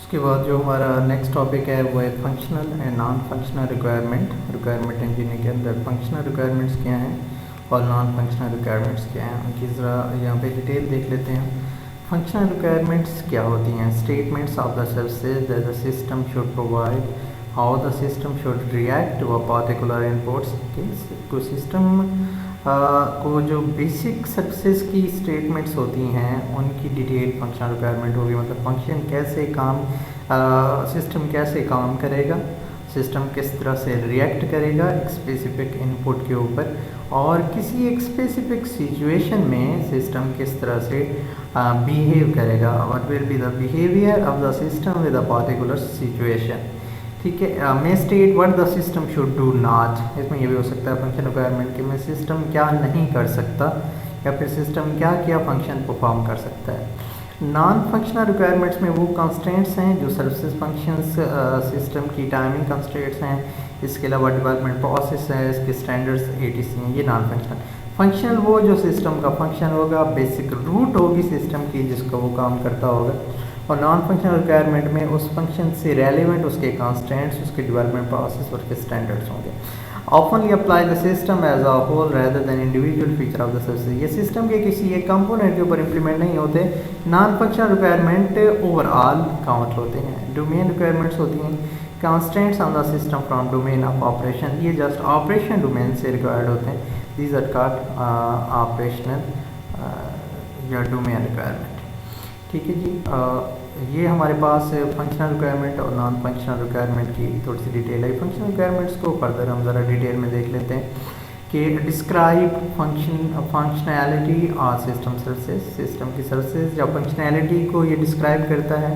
उसके बाद जो हमारा नेक्स्ट टॉपिक है वो है functional and non functional requirement engineering के अंदर फंक्शनल रिक्वायरमेंट्स क्या हैं और नॉन फंक्शनल रिक्वायरमेंट्स क्या हैं उनकी ज़रा यहाँ पे डिटेल देख लेते हैं। फंक्शनल रिक्वायरमेंट्स क्या होती हैं? Statements of the services that the system should provide, how the system should react to a particular inputs. कोई सिस्टम को जो बेसिक सर्विसेज की स्टेटमेंट्स होती हैं उनकी डिटेल फंक्शनल रिक्वायरमेंट होगी। मतलब फंक्शन कैसे काम सिस्टम कैसे काम करेगा, सिस्टम किस तरह से रिएक्ट करेगा एक स्पेसिफिक इनपुट के ऊपर, और किसी एक स्पेसिफिक सिचुएशन में सिस्टम किस तरह से बिहेव करेगा। What will be the behaviour of the system with a particular situation. ठीक है, may state what the system should do not. इसमें ये भी हो सकता है फंक्शन रिक्वायरमेंट कि मैं सिस्टम क्या नहीं कर सकता या फिर सिस्टम क्या क्या फंक्शन परफॉर्म कर सकता है। नॉन फंक्शनल रिक्वायरमेंट्स में वो कंस्ट्रेंट्स हैं जो सर्विसेज फंक्शंस सिस्टम की टाइमिंग कंस्ट्रेंट्स हैं, इसके अलावा डेवलपमेंट प्रोसेस है, इसके स्टैंडर्ड्स एटीसी हैं, ये नॉन फंक्शनल। फंक्शनल वो जो सिस्टम का फंक्शन होगा, बेसिक रूट होगी सिस्टम की जिसका वो काम करता होगा, और नॉन फंक्शनल रिक्वायरमेंट में उस फंक्शन से रेलिवेंट उसके कंस्ट्रेंट्स, उसके डेवलपमेंट प्रोसेस और उसके स्टैंडर्ड्स होंगे। ऑफनली apply the system as a whole rather than individual feature of the service. ये सिस्टम के किसी एक कंपोनेंट के ऊपर इंप्लीमेंट नहीं होते। Non functional requirement overall count होते हैं। डोमेन रिक्वायरमेंट्स होती हैं constraints on the system from domain of operation. ये जस्ट ऑपरेशन डोमेन से रिक्वायर्ड होते हैं। दीज आर कॉल्ड ऑपरेशनल या डोमेन रिक्वायरमेंट। ठीक है जी, ये हमारे पास फंक्शनल रिक्वायरमेंट और नॉन फंक्शनल रिक्वायरमेंट की थोड़ी सी डिटेल है। फंक्शनल रिक्वायरमेंट्स को फर्दर हम ज़रा डिटेल में देख लेते हैं कि डिस्क्राइब फंक्शनैलिटी और सिस्टम सर्विसेज। सिस्टम की सर्विसेज या फंक्शनैलिटी को ये डिस्क्राइब करता है।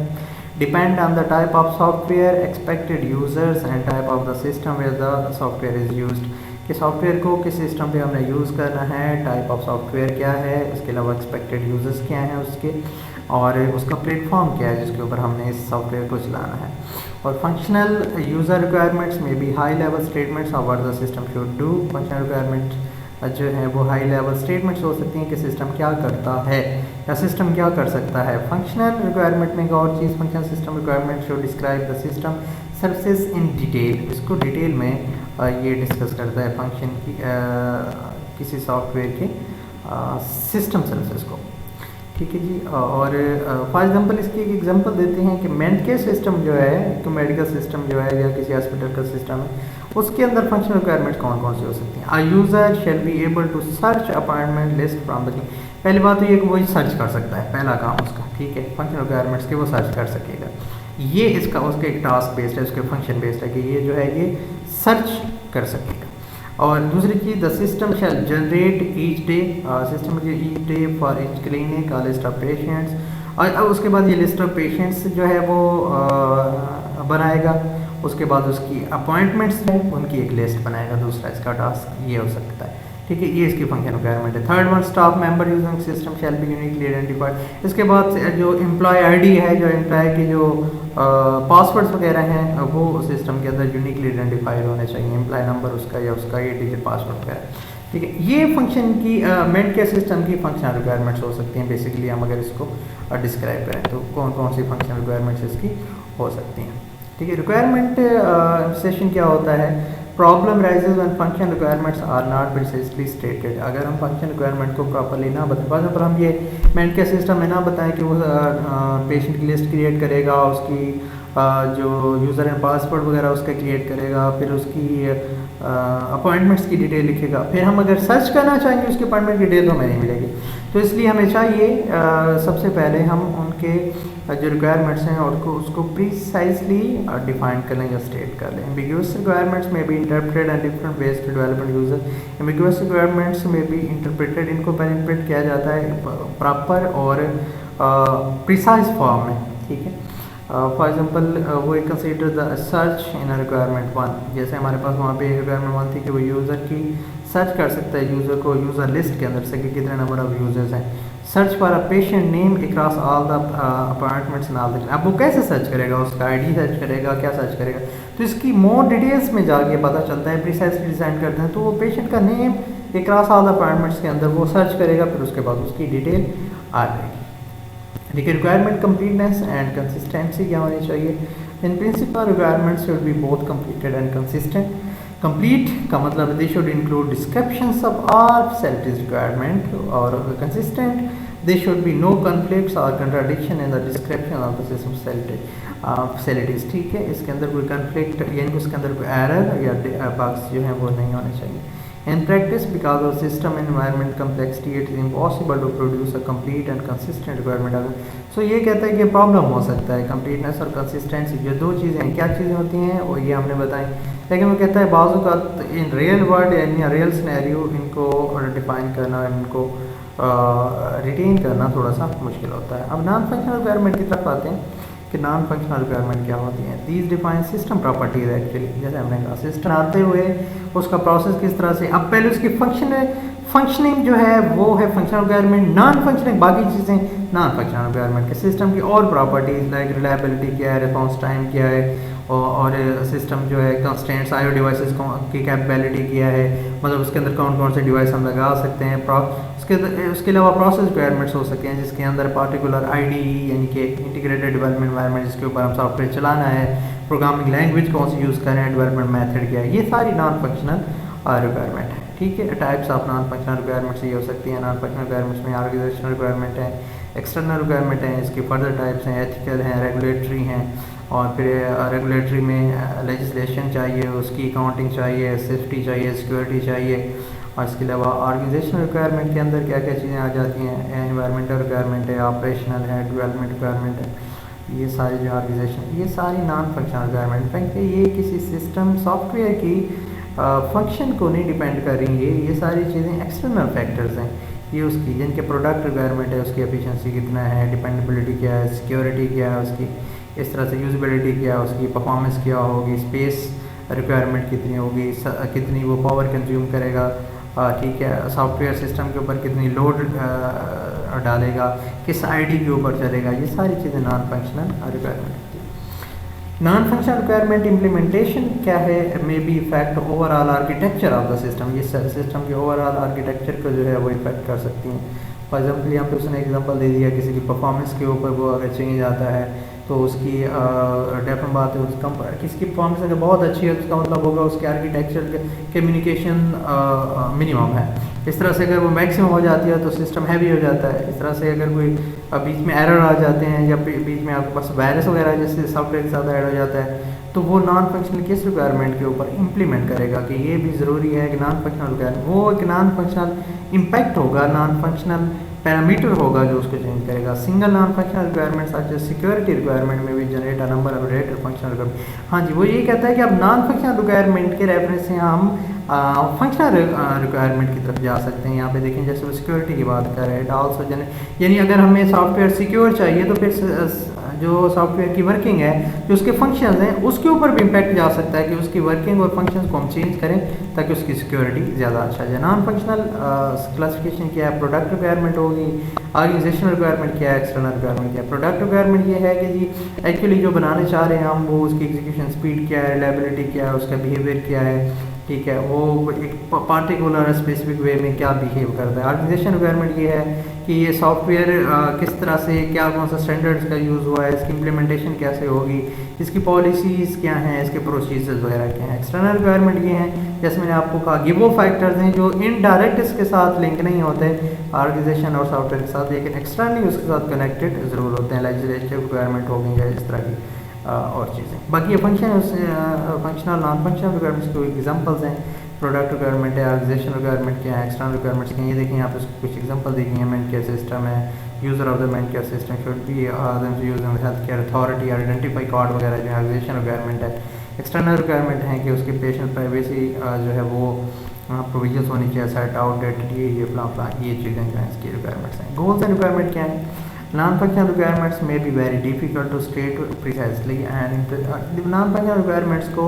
Depend on the type of software, expected users and type of the system where the software is used. कि सॉफ्टवेयर को किस सिस्टम पे हमने यूज़ करना है, टाइप ऑफ सॉफ्टवेयर क्या है, इसके अलावा एक्सपेक्टेड यूजर्स क्या हैं उसके, और उसका प्लेटफॉर्म क्या है जिसके ऊपर हमने इस सॉफ्टवेयर को चलाना है। और फंक्शनल यूज़र रिक्वायरमेंट्स में भी high level statements of what the system should do. Functional requirement जो है वो हाई लेवल स्टेटमेंट्स हो सकती हैं कि सिस्टम क्या करता है या सिस्टम क्या कर सकता है। फंक्शनल रिक्वायरमेंट में एक और चीज़, functional system requirement should describe the system services in detail. इसको डिटेल में ये डिस्कस करता है फंक्शन की किसी सॉफ्टवेयर के सिस्टम सर्विसेज को। ठीक है जी, और फॉर एग्जांपल इसकी एक एग्जांपल देते हैं कि मेडिकल सिस्टम जो है, तो मेडिकल सिस्टम जो है या किसी हॉस्पिटल का सिस्टम है, उसके अंदर फंक्शनल रिक्वायरमेंट कौन कौन सी हो सकती हैं। A user shall be able to search appointment list from the. पहली बात तो ये कि वो सर्च कर सकता है, पहला काम उसका। ठीक है, फंक्शनल रिक्वायरमेंट्स के वो सर्च कर सकेगा। ये इसका उसके एक टास्क बेस्ड है, उसके फंक्शन बेस्ड है कि ये जो है ये सर्च कर सकेगा। और दूसरी चीज़, the system shall generate each day, system के each day for each clinic a list of patients. और अब उसके बाद ये लिस्ट ऑफ पेशेंट्स जो है वो बनाएगा। उसके बाद उसकी अपॉइंटमेंट्स है उनकी एक लिस्ट बनाएगा। दूसरा इसका टास्क ये हो सकता है। ठीक है, ये इसकी फंक्शन रिक्वायरमेंट है। Third one, staff member using system shall be uniquely identified. इसके बाद जो एम्प्लॉय आईडी है, जो एम्प्लॉय के जो पासवर्ड्स वगैरह हैं वो सिस्टम के अंदर यूनिकली आइडेंटिफाइड होने चाहिए। एम्प्लॉय नंबर उसका या उसका 8 डिजिट पासवर्ड वगैरह। ठीक है, ये फंक्शन की मेडिकल सिस्टम की फंक्शनल रिक्वायरमेंट्स हो सकती हैं। बेसिकली हम अगर इसको डिस्क्राइब करें तो कौन कौन सी फंक्शनल रिक्वायरमेंट्स इसकी हो सकती हैं। ठीक है, रिक्वायरमेंट सेशन क्या होता है? Problem arises when function requirements are not precisely stated. अगर हम फंक्शन रिक्वायरमेंट को प्रॉपर्ली ना बताएं, फॉर एग्जाम्पल हम ये मेडिकल सिस्टम में ना बताएं कि वो पेशेंट की लिस्ट क्रिएट करेगा, उसकी जो यूज़र एंड पासवर्ड वगैरह उसका क्रिएट करेगा, फिर उसकी अपॉइंटमेंट्स की डिटेल लिखेगा, फिर हम अगर सर्च करना चाहेंगे उसकी अपॉइंटमेंट की डिटेल तो हमें नहीं मिलेगी। तो इसलिए हमें चाहिए सबसे पहले हम उनके जो रिक्वायरमेंट्स हैं उसको प्रीसाइजली डिफाइन कर लें या स्टेट कर लें। एम्बिगुअस रिक्वायरमेंट्स में भी interpreted and different ways to development user. Ambiguous requirements में भी इंटरप्रेटेड, इनको पहले इंटरप्रेट किया जाता है प्रॉपर और प्रिसाइज फॉर्म में। ठीक है, फॉर एग्जांपल वो consider the search in requirement 1। जैसे हमारे पास वहाँ पे रिक्वायरमेंट 1 थी कि वो यूज़र की सर्च कर सकता है यूज़र को यूज़र लिस्ट के अंदर से कि कितने नंबर ऑफ यूजर्स हैं। Search for a patient name across all the appointments and all the. अब वो कैसे सर्च करेगा? उसका आईडी सर्च करेगा, क्या सर्च करेगा? तो इसकी मोर डिटेल्स में जाके पता चलता है, प्रिसाइजली डिज़ाइन करते हैं। तो वो पेशेंट का name across all the appointments के अंदर वो सर्च करेगा, फिर उसके बाद उसकी डिटेल आ जाएगी। देखिए रिक्वायरमेंट कंप्लीटनेस एंड कंसिस्टेंसी क्या होनी चाहिए। In principle requirements should be both completed and consistent. Complete का मतलब they should include descriptions of all facilities requirement, और consistent they should be no conflicts और contradiction in the description of the system facilities. ठीक है, इसके अंदर कोई conflict यानी उसके अंदर कोई एरर या बग्स जो है वो नहीं होने चाहिए। In practice, because of system environment complexity, it is impossible to produce a complete and consistent requirement. So ये कहता है कि प्रॉब्लम हो सकता है completeness और consistency, जो दो चीज़ें हैं, क्या चीज़ें होती हैं वो ये हमने बताई, लेकिन वो कहता है बाजू का इन रियल वर्ल्ड यानी रियल सिनेरियो इनको डिफाइन करना, इनको रिटेन करना थोड़ा सा मुश्किल होता है। अब नॉन फंक्शनल रिक्वायरमेंट की तरफ आते हैं कि नॉन फंक्शनल रिक्वायरमेंट क्या होती हैं। These define system properties actually, जैसे हमने कहा सिस्टम आते हुए उसका प्रोसेस किस तरह से, अब पहले उसकी फंक्शनिंग जो है वो है फंक्शनल रिक्वायरमेंट, नॉन फंक्शनिंग बाकी चीज़ें नॉन फंक्शनल रिक्वायरमेंट के सिस्टम की और प्रॉपर्टीज लाइक रिलायबिलिटी क्या है, रिस्पॉन्स टाइम क्या है, और सिस्टम जो है कंस्टेंट्स आईओ डिवाइसेस की कैपेबिलिटी क्या है, मतलब उसके अंदर कौन कौन से डिवाइस हम लगा सकते हैं। उसके अलावा प्रोसेस रिक्वायरमेंट्स हो सकते हैं जिसके अंदर पार्टिकुलर आईडीई यानी कि इंटीग्रेटेड डेवलपमेंट एनवायरनमेंट जिसके ऊपर हम सॉफ्टवेयर चलाना है, प्रोग्रामिंग लैंग्वेज कौन सी यूज़ करें, डेवलपमेंट मेथड क्या है, ये सारी नॉन फंक्शनल रिक्वायरमेंट है। ठीक है, types of non functional requirements ये हो सकती हैं। नॉन फंक्शनल रिक्वायरमेंट्स में ऑर्गेनाइजेशनल रिक्वायरमेंट है, एक्सटर्नल रिक्वायरमेंट है, इसके फर्दर टाइप्स हैं, एथिकल हैं, रेगुलेटरी हैं, और फिर रेगुलेटरी में लेजिस्लेशन चाहिए, उसकी अकाउंटिंग चाहिए, सेफ्टी चाहिए, सिक्योरिटी चाहिए, और इसके अलावा ऑर्गेनाइजेशनल रिक्वायरमेंट के अंदर क्या क्या चीज़ें आ जाती हैं, एनवायरमेंटल रिक्वायरमेंट है, ऑपरेशनल है, डेवलपमेंट रिक्वायरमेंट है, ये सारी जो ऑर्गेनाइजेशन, ये सारी नॉन फंक्शनल रिक्वायरमेंट, क्योंकि ये किसी सिस्टम सॉफ्टवेयर की फंक्शन को नहीं डिपेंड कर रही है, ये सारी चीज़ें एक्सटर्नल फैक्टर्स हैं, ये उसकी जिनके प्रोडक्ट रिक्वायरमेंट है, उसकी एफिशिएंसी कितना है, डिपेंडेबिलिटी क्या है, सिक्योरिटी क्या है उसकी, इस तरह से यूजबिलिटी क्या है उसकी, परफॉर्मेंस क्या होगी, स्पेस रिक्वायरमेंट कितनी होगी, कितनी वो पावर कंज्यूम करेगा, ठीक है, सॉफ्टवेयर सिस्टम के ऊपर कितनी लोड डालेगा, किस आईडी के ऊपर चलेगा, ये सारी चीज़ें non functional requirement. Non functional requirement implementation क्या है, may be effect overall architecture of the system, ये सिस्टम के ओवरऑल आर्किटेक्चर को जो है वो इफेक्ट कर सकती हैं। फॉर एग्जाम्पल यहाँ पे उसने एग्जांपल दे दिया किसी की परफॉर्मेंस के ऊपर वो अगर चेंज आता है तो उसकी डेफिनेट बात है उसका किसकी परफॉर्मेंस अगर बहुत अच्छी है उसका मतलब होगा उसके आर्किटेक्चर कम्युनिकेशन मिनिमम है। इस तरह से अगर वो मैक्सिमम हो जाती है तो सिस्टम हैवी हो जाता है। इस तरह से अगर कोई बीच में एरर आ जाते हैं या बीच में आपके पास वायरस वगैरह जैसे सॉफ्टवेयर के साथ ऐड हो जाता है तो वो नॉन फंक्शनल किस रिक्वायरमेंट के ऊपर इम्प्लीमेंट करेगा कि ये भी ज़रूरी है कि नॉन फंक्शनल रिक्वायरमेंट वो एक नॉन फंक्शनल इम्पैक्ट होगा, नॉन फंक्शनल पैरामीटर होगा जो उसको चेंज करेगा। Single non functional requirement such as security requirement में भी generate a number of related functional requirement. हाँ जी, वो ये कहता है कि अब नॉन फंक्शनल रिक्वायरमेंट के रेफरेंस से हम फंक्शनल रिक्वायरमेंट की तरफ जा सकते हैं। यहाँ पे देखें जैसे वो सिक्योरिटी की बात कर रहे हैं, ऑल्सो जनरेट यानी अगर हमें सॉफ्टवेयर सिक्योर चाहिए तो फिर जो सॉफ्टवेयर की वर्किंग है जो उसके फंक्शंस हैं उसके ऊपर भी इम्पैक्ट जा सकता है कि उसकी वर्किंग और फंक्शंस को हम चेंज करें ताकि उसकी सिक्योरिटी ज़्यादा अच्छा जाए। नॉन फंक्शनल क्लासिफिकेशन क्या है, प्रोडक्ट रिक्वायरमेंट होगी, ऑर्गेनाइजेशनल रिक्वायरमेंट क्या है, एक्सटर्नल रिक्वायरमेंट क्या है। प्रोडक्ट रिक्वायरमेंट ये है कि जी एक्चुअली जो बनाने चाह रहे हैं हम वो उसकी एग्जीक्यूशन स्पीड क्या है, रिलायबिलिटी क्या है, उसका बिहेवियर क्या है, ठीक है, वो एक पार्टिकुलर स्पेसिफिक वे में क्या बिहेव करता है। ऑर्गेनाइजेशन रिक्वायरमेंट ये है कि ये सॉफ्टवेयर किस तरह से क्या कौन सा स्टैंडर्ड्स का यूज़ हुआ है, इसकी इम्प्लीमेंटेशन कैसे होगी, इसकी पॉलिसीज़ क्या हैं, इसके प्रोसीजर्स वगैरह क्या हैं। एक्सटर्नल रिक्वायरमेंट ये हैं जैसे मैंने आपको कहा ये वो फैक्टर्स हैं जो इनडायरेक्ट इसके साथ लिंक नहीं होते ऑर्गेनाइजेशन और सॉफ्टवेयर के साथ, लेकिन एक्सटर्नली उसके साथ कनेक्टेड ज़रूर होते हैं। लेजिस्लेटिव रिक्वायरमेंट हो गई या इस तरह की और चीज़ें। बाकी ये फंक्शनल नॉन फंक्शनल रिक्वायरमेंट्स के एग्जांपल्स हैं। प्रोडक्ट रिक्वायरमेंट है, ऑर्गेनाइजेशन रिक्वायरमेंट क्या है, एक्सटर्नल रिक्वायरमेंट्स क्या है, ये देखें यहाँ पे कुछ एग्जांपल देखिए हैं। मेन केयर सिस्टम है, user of the main care system should be using health care authority, identify card वगैरह जो है ऑर्गेनाइजेशन रिक्वायरमेंट है। एक्सटर्नल रिक्वायरमेंट है कि उसके पेशेंट प्राइवेसी जो है वो प्रोविजंस होनी चाहिए, सेट आउटडेटेड ये फ्ला ये चीज़ें जो हैं इसकी रिक्वायरमेंट्स हैं। गोल्स एंड रिक्वायरमेंट क्या है, non-functional requirements may be very difficult to state precisely and non-functional requirements को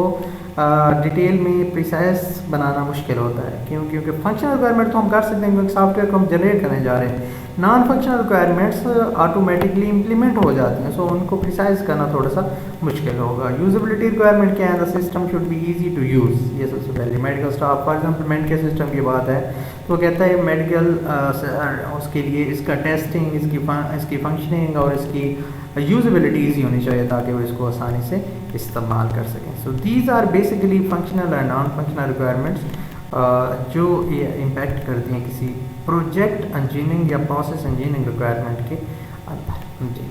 डिटेल में प्रिसाइज बनाना मुश्किल होता है। क्यों? क्योंकि फंक्शनल रिक्वायरमेंट तो हम कर सकते हैं क्योंकि सॉफ्टवेयर को हम जनरेट करने जा रहे हैं, non functional requirements automatically implement हो जाती हैं, सो उनको प्रिसाइज करना थोड़ा सा मुश्किल होगा। यूजेबिलिटी रिक्वायरमेंट क्या है, the system should be easy to use, ये सबसे पहले। Medical staff for example medical system की बात है तो कहता है मेडिकल उसके लिए इसका टेस्टिंग, इसकी फंक्शनिंग और इसकी यूजेबिलिटी ईजी होनी चाहिए ताकि वो इसको आसानी से इस्तेमाल कर सकें। So these are basically functional and non functional requirements जो ये इम्पैक्ट करती हैं किसी प्रोजेक्ट इंजीनियरिंग या प्रोसेस इंजीनियरिंग रिक्वायरमेंट के अंदर। जी।